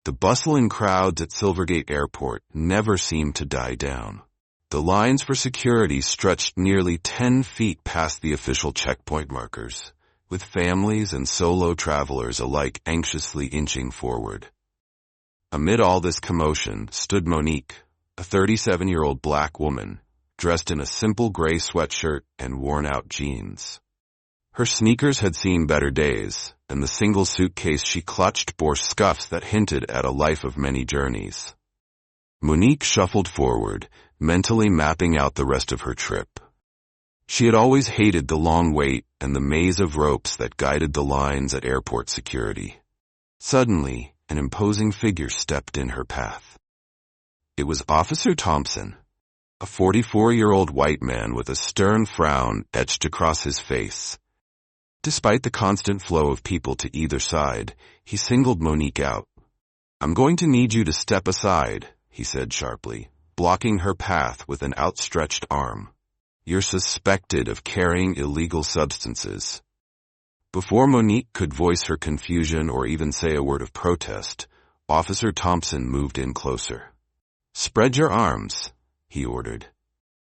The bustling crowds at Silvergate Airport never seemed to die down. The lines for security stretched nearly 10 feet past the official checkpoint markers, with families and solo travelers alike anxiously inching forward. Amid all this commotion stood Monique, a 37-year-old black woman, dressed in a simple gray sweatshirt and worn-out jeans. Her sneakers had seen better days, and the single suitcase she clutched bore scuffs that hinted at a life of many journeys. Monique shuffled forward, mentally mapping out the rest of her trip. She had always hated the long wait and the maze of ropes that guided the lines at airport security. Suddenly, an imposing figure stepped in her path. It was Officer Thompson, a 44-year-old white man with a stern frown etched across his face. Despite the constant flow of people to either side, he singled Monique out. "I'm going to need you to step aside," he said sharply, blocking her path with an outstretched arm. "You're suspected of carrying illegal substances." Before Monique could voice her confusion or even say a word of protest, Officer Thompson moved in closer. "Spread your arms," he ordered.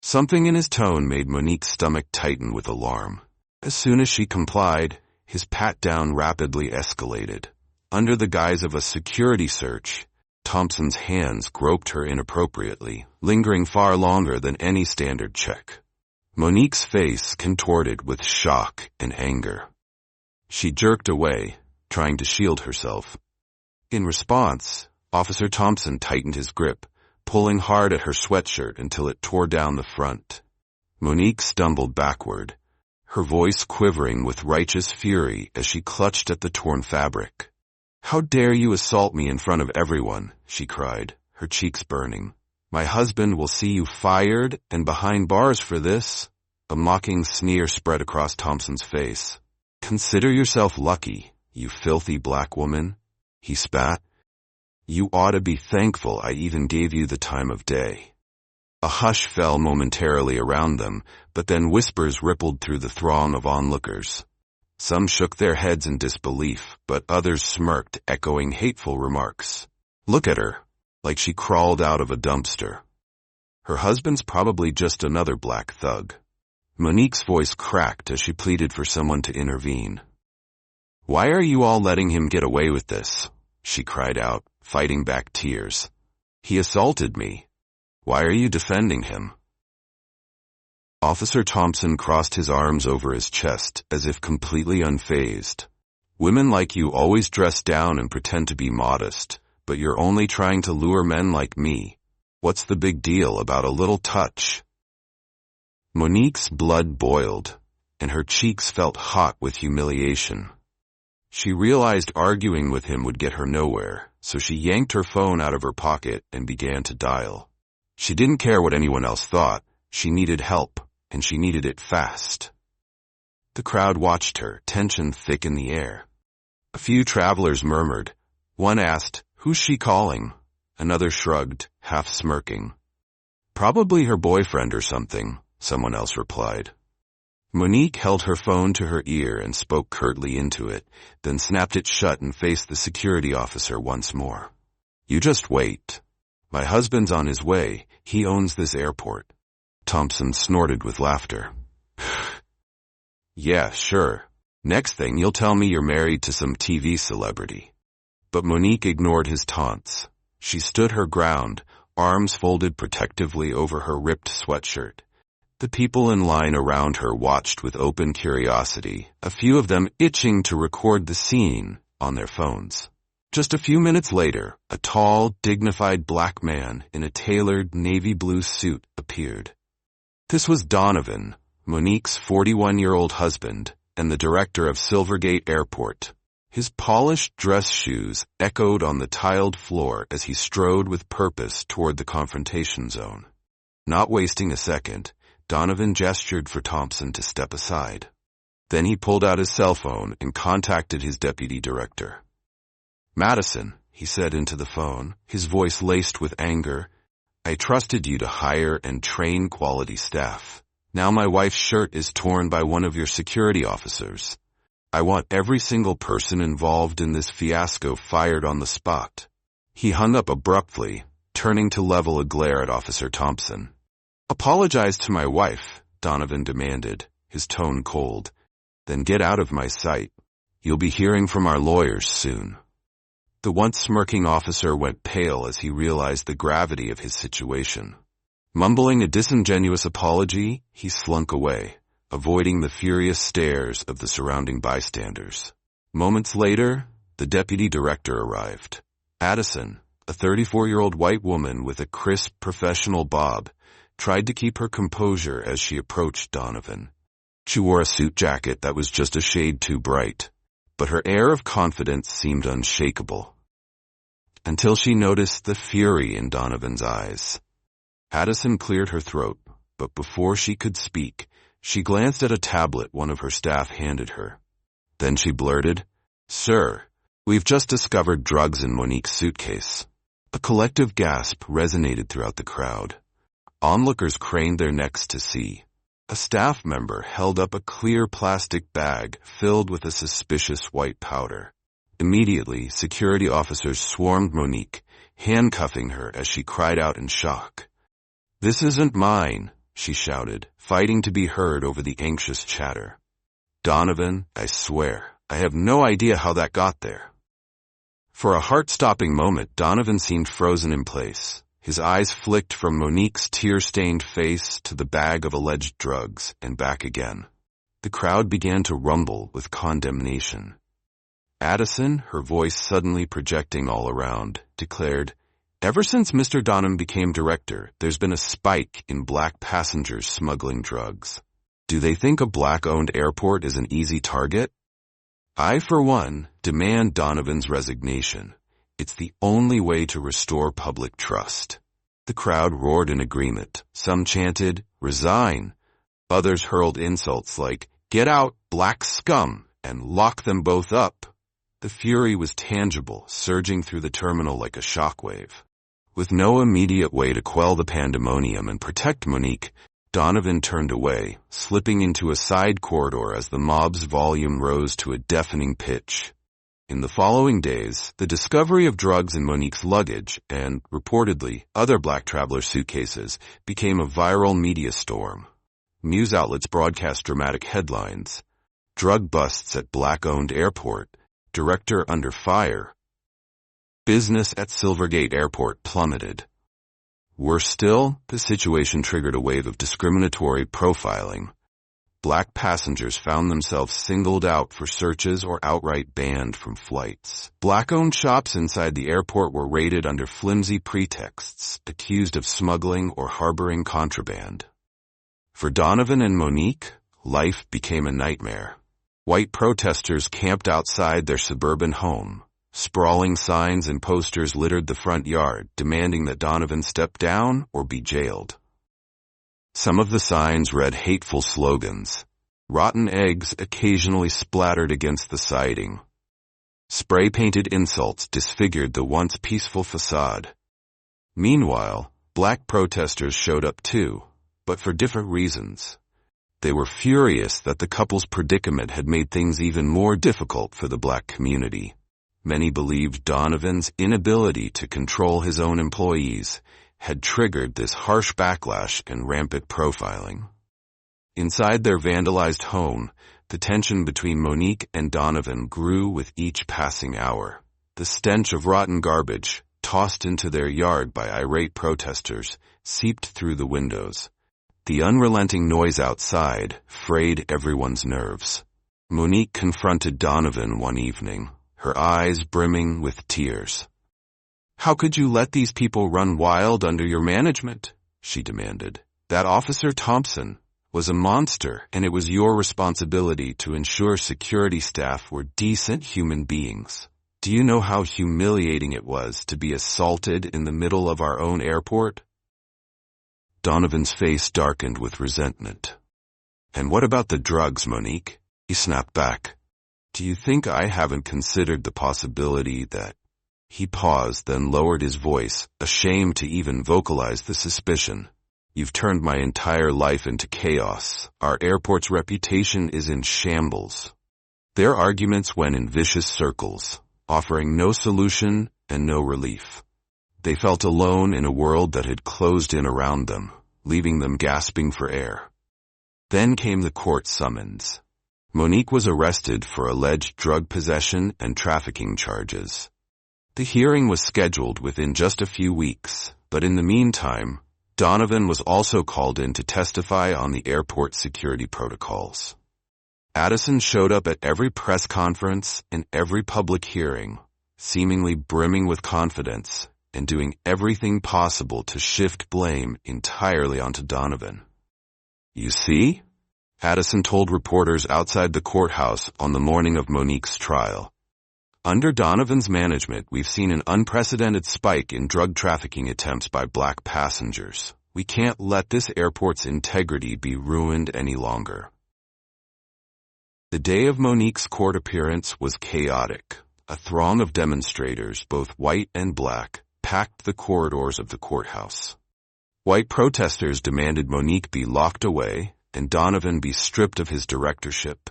Something in his tone made Monique's stomach tighten with alarm. As soon as she complied, his pat-down rapidly escalated. Under the guise of a security search, Thompson's hands groped her inappropriately, lingering far longer than any standard check. Monique's face contorted with shock and anger. She jerked away, trying to shield herself. In response, Officer Thompson tightened his grip, pulling hard at her sweatshirt until it tore down the front. Monique stumbled backward, her voice quivering with righteous fury as she clutched at the torn fabric. "How dare you assault me in front of everyone?" she cried, her cheeks burning. "My husband will see you fired and behind bars for this." A mocking sneer spread across Thompson's face. "Consider yourself lucky, you filthy black woman," he spat. "You ought to be thankful I even gave you the time of day." A hush fell momentarily around them, but then whispers rippled through the throng of onlookers. Some shook their heads in disbelief, but others smirked, echoing hateful remarks. "Look at her, like she crawled out of a dumpster. Her husband's probably just another black thug." Monique's voice cracked as she pleaded for someone to intervene. "Why are you all letting him get away with this?" she cried out, fighting back tears. "He assaulted me. Why are you defending him?" Officer Thompson crossed his arms over his chest as if completely unfazed. "Women like you always dress down and pretend to be modest, but you're only trying to lure men like me. What's the big deal about a little touch?" Monique's blood boiled, and her cheeks felt hot with humiliation. She realized arguing with him would get her nowhere, so she yanked her phone out of her pocket and began to dial. She didn't care what anyone else thought. She needed help, and she needed it fast. The crowd watched her, tension thick in the air. A few travelers murmured. One asked, "Who's she calling?" Another shrugged, half smirking. "Probably her boyfriend or something," someone else replied. Monique held her phone to her ear and spoke curtly into it, then snapped it shut and faced the security officer once more. "You just wait. My husband's on his way. He owns this airport." Thompson snorted with laughter. "Yeah, sure. Next thing you'll tell me you're married to some TV celebrity." But Monique ignored his taunts. She stood her ground, arms folded protectively over her ripped sweatshirt. The people in line around her watched with open curiosity, a few of them itching to record the scene on their phones. Just a few minutes later, a tall, dignified black man in a tailored navy blue suit appeared. This was Donovan, Monique's 41-year-old husband, and the director of Silvergate Airport. His polished dress shoes echoed on the tiled floor as he strode with purpose toward the confrontation zone. Not wasting a second, Donovan gestured for Thompson to step aside. Then he pulled out his cell phone and contacted his deputy director. "Madison," he said into the phone, his voice laced with anger, "I trusted you to hire and train quality staff. Now my wife's shirt is torn by one of your security officers. I want every single person involved in this fiasco fired on the spot." He hung up abruptly, turning to level a glare at Officer Thompson. "Apologize to my wife," Donovan demanded, his tone cold. "Then get out of my sight. You'll be hearing from our lawyers soon." The once smirking officer went pale as he realized the gravity of his situation. Mumbling a disingenuous apology, he slunk away, avoiding the furious stares of the surrounding bystanders. Moments later, the deputy director arrived. Addison, a 34-year-old white woman with a crisp professional bob, tried to keep her composure as she approached Donovan. She wore a suit jacket that was just a shade too bright, but her air of confidence seemed unshakable. Until she noticed the fury in Donovan's eyes. Addison cleared her throat, but before she could speak, she glanced at a tablet one of her staff handed her. Then she blurted, "Sir, we've just discovered drugs in Monique's suitcase." A collective gasp resonated throughout the crowd. Onlookers craned their necks to see. A staff member held up a clear plastic bag filled with a suspicious white powder. Immediately, security officers swarmed Monique, handcuffing her as she cried out in shock. "This isn't mine," she shouted, fighting to be heard over the anxious chatter. "Donovan, I swear, I have no idea how that got there." For a heart-stopping moment, Donovan seemed frozen in place. His eyes flicked from Monique's tear-stained face to the bag of alleged drugs and back again. The crowd began to rumble with condemnation. Addison, her voice suddenly projecting all around, declared, "Ever since Mr. Donham became director, there's been a spike in black passengers smuggling drugs. Do they think a black-owned airport is an easy target? I, for one, demand Donovan's resignation. It's the only way to restore public trust." The crowd roared in agreement. Some chanted, "Resign." Others hurled insults like, "Get out, black scum," and "Lock them both up." The fury was tangible, surging through the terminal like a shockwave. With no immediate way to quell the pandemonium and protect Monique, Donovan turned away, slipping into a side corridor as the mob's volume rose to a deafening pitch. In the following days, the discovery of drugs in Monique's luggage and, reportedly, other black traveler suitcases became a viral media storm. News outlets broadcast dramatic headlines. "Drug busts at black-owned airport. Director under fire." Business at Silvergate Airport plummeted. Worse still, the situation triggered a wave of discriminatory profiling. Black passengers found themselves singled out for searches or outright banned from flights. Black-owned shops inside the airport were raided under flimsy pretexts, accused of smuggling or harboring contraband. For Donovan and Monique, life became a nightmare. White protesters camped outside their suburban home. Sprawling signs and posters littered the front yard, demanding that Donovan step down or be jailed. Some of the signs read hateful slogans. Rotten eggs occasionally splattered against the siding. Spray-painted insults disfigured the once peaceful facade. Meanwhile, black protesters showed up too, but for different reasons. They were furious that the couple's predicament had made things even more difficult for the black community. Many believed Donovan's inability to control his own employees had triggered this harsh backlash and rampant profiling. Inside their vandalized home, the tension between Monique and Donovan grew with each passing hour. The stench of rotten garbage, tossed into their yard by irate protesters, seeped through the windows. The unrelenting noise outside frayed everyone's nerves. Monique confronted Donovan one evening, her eyes brimming with tears. "How could you let these people run wild under your management?" she demanded. "That Officer Thompson was a monster, and it was your responsibility to ensure security staff were decent human beings. Do you know how humiliating it was to be assaulted in the middle of our own airport?" Donovan's face darkened with resentment. "And what about the drugs, Monique?" He snapped back. "Do you think I haven't considered the possibility that—" He paused, then lowered his voice, ashamed to even vocalize the suspicion. "You've turned my entire life into chaos. Our airport's reputation is in shambles." Their arguments went in vicious circles, offering no solution and no relief. They felt alone in a world that had closed in around them, leaving them gasping for air. Then came the court summons. Monique was arrested for alleged drug possession and trafficking charges. The hearing was scheduled within just a few weeks, but in the meantime, Donovan was also called in to testify on the airport security protocols. Addison showed up at every press conference and every public hearing, seemingly brimming with confidence and doing everything possible to shift blame entirely onto Donovan. "You see?" Addison told reporters outside the courthouse on the morning of Monique's trial. "Under Donovan's management, we've seen an unprecedented spike in drug trafficking attempts by black passengers. We can't let this airport's integrity be ruined any longer." The day of Monique's court appearance was chaotic. A throng of demonstrators, both white and black, packed the corridors of the courthouse. White protesters demanded Monique be locked away and Donovan be stripped of his directorship.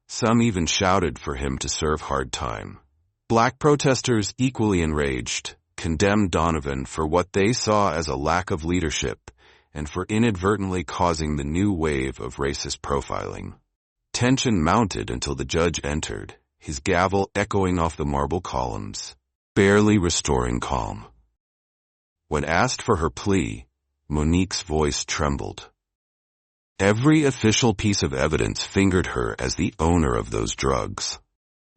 Some even shouted for him to serve hard time. Black protesters, equally enraged, condemned Donovan for what they saw as a lack of leadership and for inadvertently causing the new wave of racist profiling. Tension mounted until the judge entered, his gavel echoing off the marble columns, barely restoring calm. When asked for her plea, Monique's voice trembled. Every official piece of evidence fingered her as the owner of those drugs.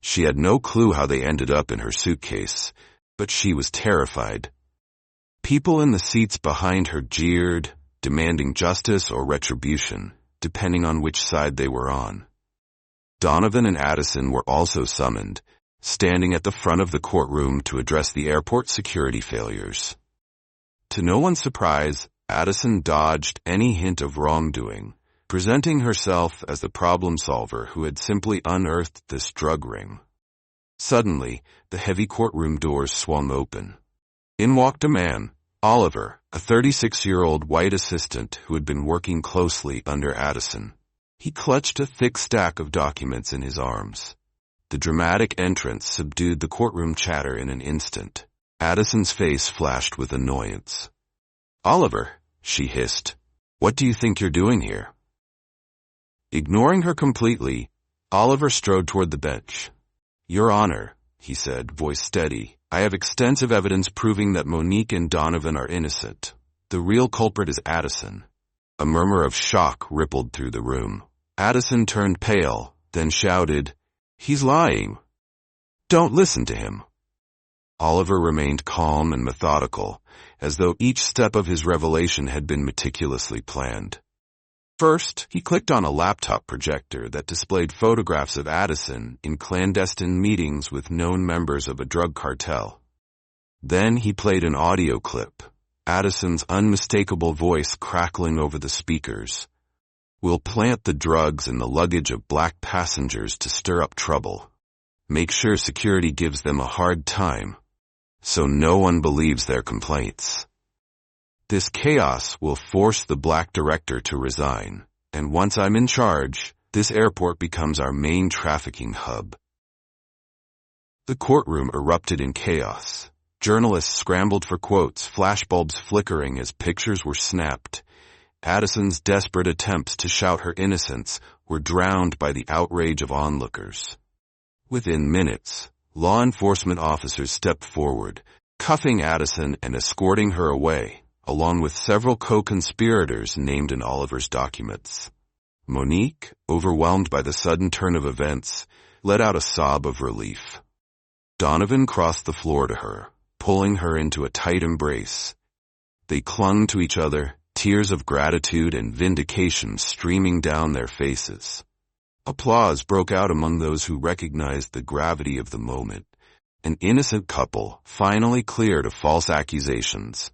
She had no clue how they ended up in her suitcase, but she was terrified. People in the seats behind her jeered, demanding justice or retribution, depending on which side they were on. Donovan and Addison were also summoned, standing at the front of the courtroom to address the airport security failures. To no one's surprise, Addison dodged any hint of wrongdoing, presenting herself as the problem solver who had simply unearthed this drug ring. Suddenly, the heavy courtroom doors swung open. In walked a man, Oliver, a 36-year-old white assistant who had been working closely under Addison. He clutched a thick stack of documents in his arms. The dramatic entrance subdued the courtroom chatter in an instant. Addison's face flashed with annoyance. "Oliver," she hissed, "what do you think you're doing here?" Ignoring her completely, Oliver strode toward the bench. "Your Honor," he said, voice steady, "I have extensive evidence proving that Monique and Donovan are innocent. The real culprit is Addison." A murmur of shock rippled through the room. Addison turned pale, then shouted, "He's lying. Don't listen to him." Oliver remained calm and methodical, as though each step of his revelation had been meticulously planned. First, he clicked on a laptop projector that displayed photographs of Addison in clandestine meetings with known members of a drug cartel. Then he played an audio clip, Addison's unmistakable voice crackling over the speakers. "We'll plant the drugs in the luggage of black passengers to stir up trouble. Make sure security gives them a hard time, so no one believes their complaints. This chaos will force the black director to resign, and once I'm in charge, this airport becomes our main trafficking hub." The courtroom erupted in chaos. Journalists scrambled for quotes, flashbulbs flickering as pictures were snapped. Addison's desperate attempts to shout her innocence were drowned by the outrage of onlookers. Within minutes, law enforcement officers stepped forward, cuffing Addison and escorting her away, along with several co-conspirators named in Oliver's documents. Monique, overwhelmed by the sudden turn of events, let out a sob of relief. Donovan crossed the floor to her, pulling her into a tight embrace. They clung to each other, tears of gratitude and vindication streaming down their faces. Applause broke out among those who recognized the gravity of the moment. An innocent couple finally cleared of false accusations.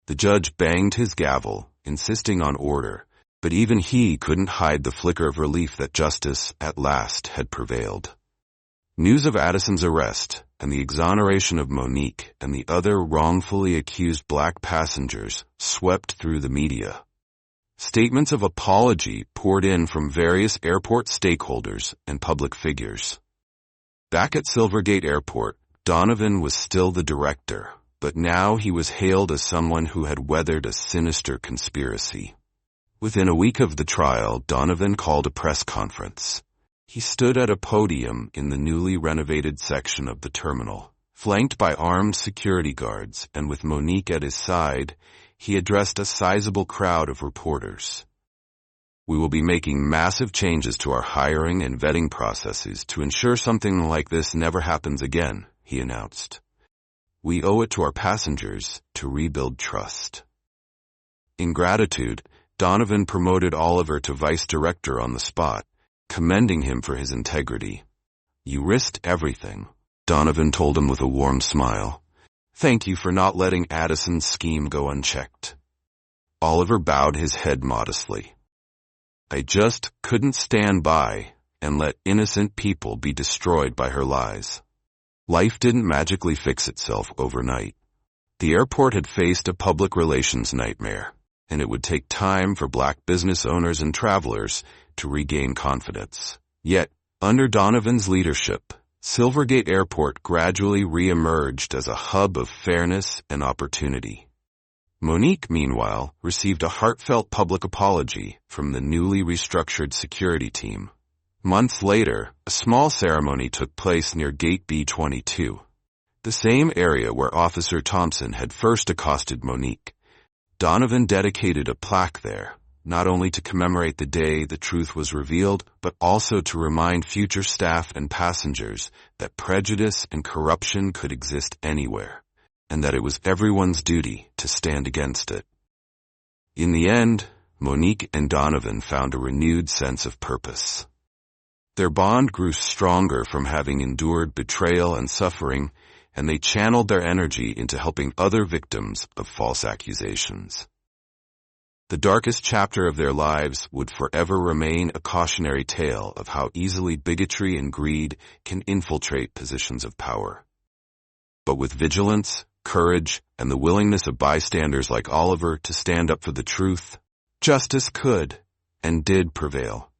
The judge banged his gavel, insisting on order, but even he couldn't hide the flicker of relief that justice, at last, had prevailed. News of Addison's arrest and the exoneration of Monique and the other wrongfully accused black passengers swept through the media. Statements of apology poured in from various airport stakeholders and public figures. Back at Silvergate Airport, Donovan was still the director, but now he was hailed as someone who had weathered a sinister conspiracy. Within a week of the trial, Donovan called a press conference. He stood at a podium in the newly renovated section of the terminal. Flanked by armed security guards and with Monique at his side, he addressed a sizable crowd of reporters. "We will be making massive changes to our hiring and vetting processes to ensure something like this never happens again," he announced. "We owe it to our passengers to rebuild trust." In gratitude, Donovan promoted Oliver to vice director on the spot, commending him for his integrity. "You risked everything," Donovan told him with a warm smile. "Thank you for not letting Addison's scheme go unchecked." Oliver bowed his head modestly. "I just couldn't stand by and let innocent people be destroyed by her lies." Life didn't magically fix itself overnight. The airport had faced a public relations nightmare, and it would take time for black business owners and travelers to regain confidence. Yet, under Donovan's leadership, Silvergate Airport gradually re-emerged as a hub of fairness and opportunity. Monique, meanwhile, received a heartfelt public apology from the newly restructured security team. Months later, a small ceremony took place near Gate B-22, the same area where Officer Thompson had first accosted Monique. Donovan dedicated a plaque there, not only to commemorate the day the truth was revealed, but also to remind future staff and passengers that prejudice and corruption could exist anywhere, and that it was everyone's duty to stand against it. In the end, Monique and Donovan found a renewed sense of purpose. Their bond grew stronger from having endured betrayal and suffering, and they channeled their energy into helping other victims of false accusations. The darkest chapter of their lives would forever remain a cautionary tale of how easily bigotry and greed can infiltrate positions of power. But with vigilance, courage, and the willingness of bystanders like Oliver to stand up for the truth, justice could and did prevail.